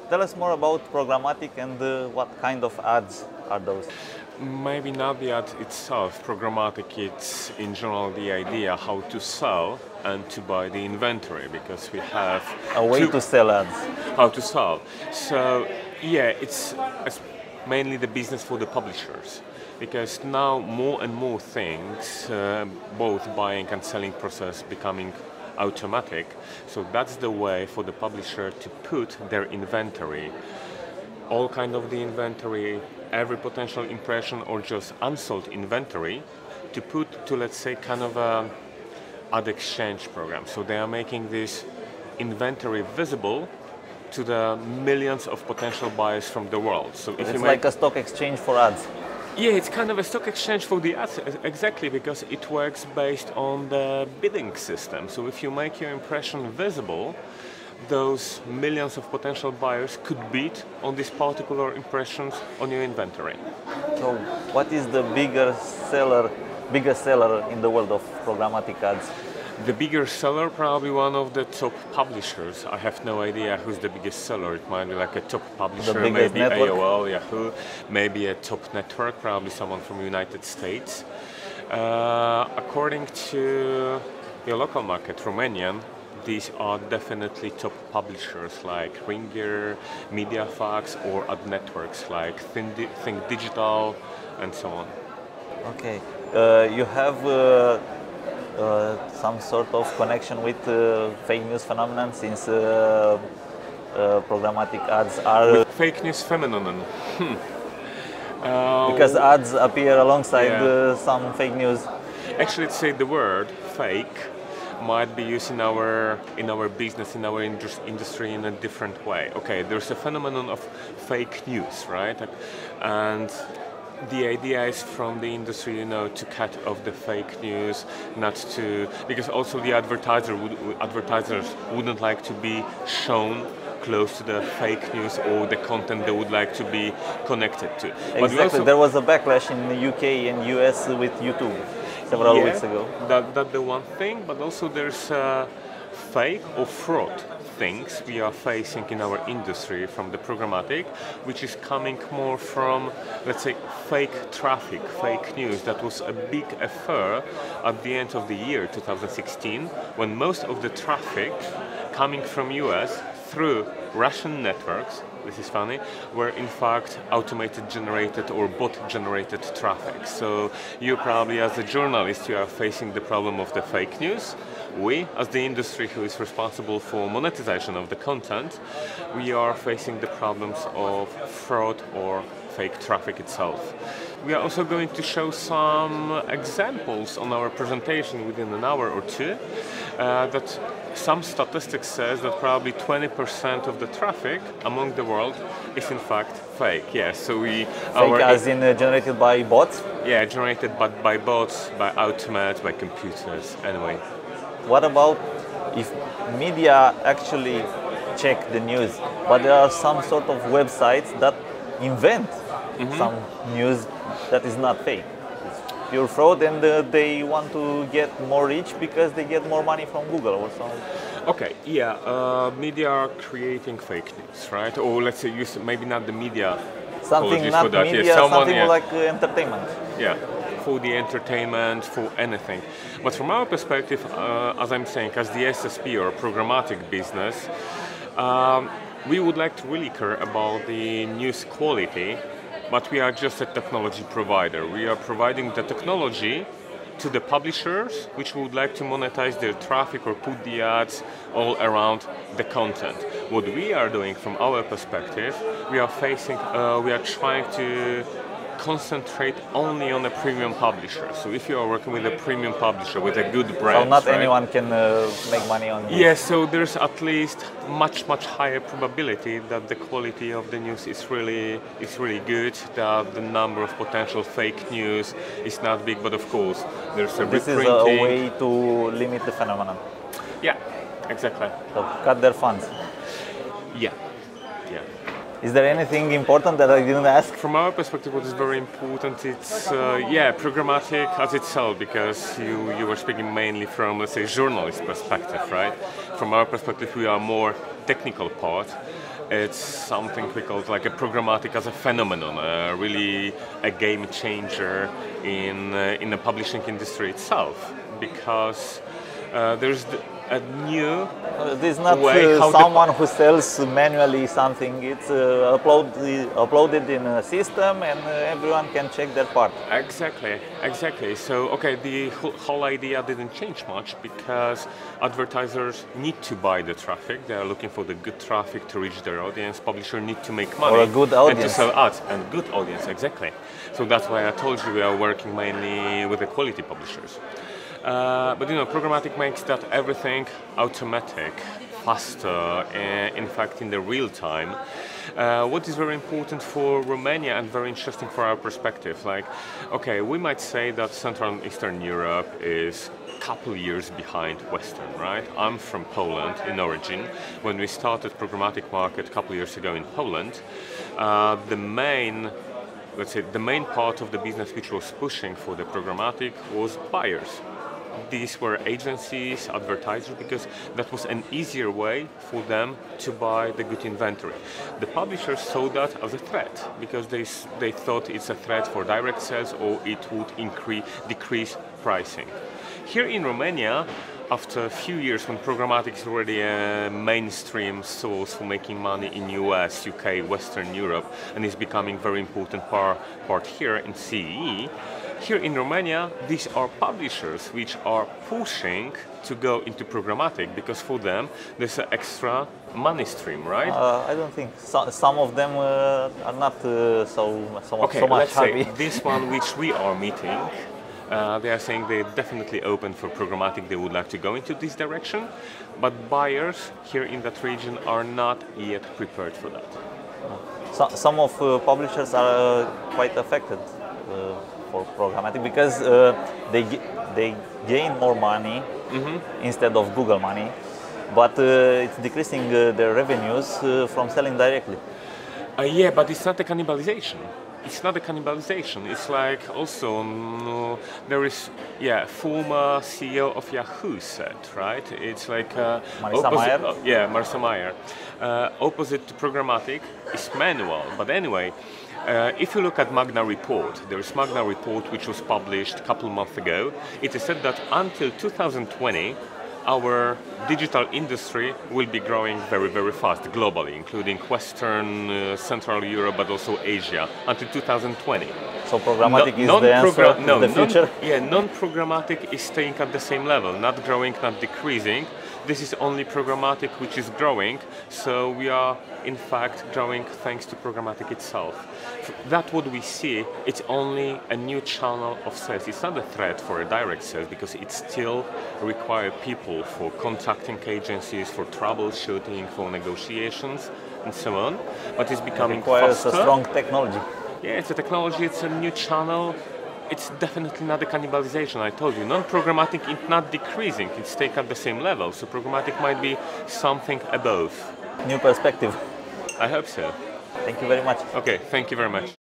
Tell us more about programmatic and what kind of ads are those? Maybe not the ad itself. Programmatic, it's in general the idea how to sell and to buy the inventory, because we have A way to sell ads. how to sell. So yeah, it's mainly the business for the publishers, because now more and more things, both buying and selling process becoming automatic. So that's the way for the publisher to put their inventory, all kind of the inventory, every potential impression or just unsold inventory, to put to, let's say, kind of a ad exchange program. So they are making this inventory visible to the millions of potential buyers from the world. So if It's like a stock exchange for ads. yeah, it's kind of a stock exchange for the ads, exactly, because it works based on the bidding system. So if you make your impression visible, those millions of potential buyers could bid on these particular impressions on your inventory. So what is the biggest seller in the world of programmatic ads? The bigger seller, probably one of the top publishers. I have no idea who's the biggest seller. It might be like a top publisher, The biggest maybe network? AOL, Yahoo, maybe a top network, probably someone from United States. According to your local market, Romanian, these are definitely top publishers like Ringer, MediaFax, or ad networks like Think Digital, and so on. Okay. You have some sort of connection with fake news phenomenon, since programmatic ads are Fake news phenomenon. because ads appear alongside Yeah. some fake news. Actually, to say the word fake might be used in our business, in our industry in a different way. Okay, there's a phenomenon of fake news, right? And the idea is from the industry, to cut off the fake news, not to, because also the advertisers wouldn't like to be shown close to the fake news or the content they would like to be connected to. But we Exactly. also, There was a backlash in the UK and US with YouTube several weeks ago. That's the one thing, but also there's fake or fraud things we are facing in our industry from the programmatic, which is coming more from, let's say, fake traffic, fake news. That was a big affair at the end of the year 2016, when most of the traffic coming from US through Russian networks, this is funny, were in fact automated generated or bot generated traffic. So you probably, as a journalist, you are facing the problem of the fake news. We, as the industry who is responsible for monetization of the content, we are facing the problems of fraud or fake traffic itself. We are also going to show some examples on our presentation within an hour or two, that some statistics says that probably 20% of the traffic among the world is in fact fake. Yeah, so Fake as in generated by bots? Yeah, generated by bots, by automates, by computers, anyway. What about if media actually check the news, but there are some sort of websites that invent some news that is not fake? It's pure fraud, and they want to get more reach because they get more money from Google or something. Okay, yeah, media are creating fake news, right? Or let's say, maybe not the media. Something Apologies not for that. media, Yeah, something like entertainment. Yeah, for the entertainment, for anything. But from our perspective, as I'm saying, as the SSP or programmatic business, we would like to really care about the news quality, but we are just a technology provider. We are providing the technology to the publishers, which would like to monetize their traffic or put the ads all around the content. What we are doing from our perspective, we are trying to concentrate only on a premium publisher. So if you are working with a premium publisher with a good brand, So not right? anyone can make money on this. Yes, so there's at least much higher probability that the quality of the news is really good, that the number of potential fake news is not big, but of course there's a This is reprinting. a way to limit the phenomenon. Yeah, exactly. So cut their funds. Yeah. Is there anything important that I didn't ask? From our perspective, what is very important, it's programmatic as itself, because you were speaking mainly from, let's say, journalist perspective, right? From our perspective, we are more technical part. it's something we call like a programmatic as a phenomenon, really a game changer in the publishing industry itself, because there's a new This is not way how someone who sells manually something. It's uploaded in a system, and everyone can check their part. Exactly. So, okay, the whole idea didn't change much because advertisers need to buy the traffic. They are looking for the good traffic to reach their audience. Publishers need to make money Or a good audience. and to sell ads, and good audience, exactly. So that's why I told you we are working mainly with the quality publishers. But programmatic makes that everything automatic, faster, in fact in the real time. What is very important for Romania and very interesting for our perspective, like, okay, we might say that Central and Eastern Europe is a couple years behind Western, right? I'm from Poland in origin. When we started programmatic market a couple years ago in Poland, the main part of the business which was pushing for the programmatic was buyers. These were agencies, advertisers, because that was an easier way for them to buy the good inventory. The publishers saw that as a threat because they thought it's a threat for direct sales or it would decrease pricing. Here in Romania, after a few years when programmatic is already a mainstream source for making money in US, UK, Western Europe, and is becoming very important part here in CEE, here in Romania, these are publishers which are pushing to go into programmatic because for them there's an extra money stream, right? I don't think some of them are not so much let's happy. say this one which we are meeting, they are saying they're definitely open for programmatic, they would like to go into this direction, but buyers here in that region are not yet prepared for that. Some of publishers are quite affected for programmatic because they gain more money instead of Google money, but it's decreasing their revenues from selling directly. Yeah, but it's not a cannibalization. It's not a cannibalization. It's like also there is former CEO of Yahoo said, right? It's like Marissa Mayer. Opposite to programmatic is manual. But anyway, if you look at Magna report, there is Magna report which was published a couple of months ago. It is said that until 2020. Our digital industry will be growing very, very fast globally, including Western, Central Europe, but also Asia, until 2020. So programmatic is the answer to the future? Non-programmatic is staying at the same level, not growing, not decreasing. This is only programmatic which is growing, so we are in fact growing thanks to programmatic itself. That's what we see, it's only a new channel of sales. It's not a threat for a direct sales because it still requires people for contacting agencies, for troubleshooting, for negotiations and so on, but it's becoming faster. It requires a strong technology. Yeah, it's a technology, it's a new channel. It's definitely not a cannibalization, I told you. Non-programmatic is not decreasing, it's staying at the same level. So programmatic might be something above. New perspective. I hope so. Thank you very much. Okay, thank you very much.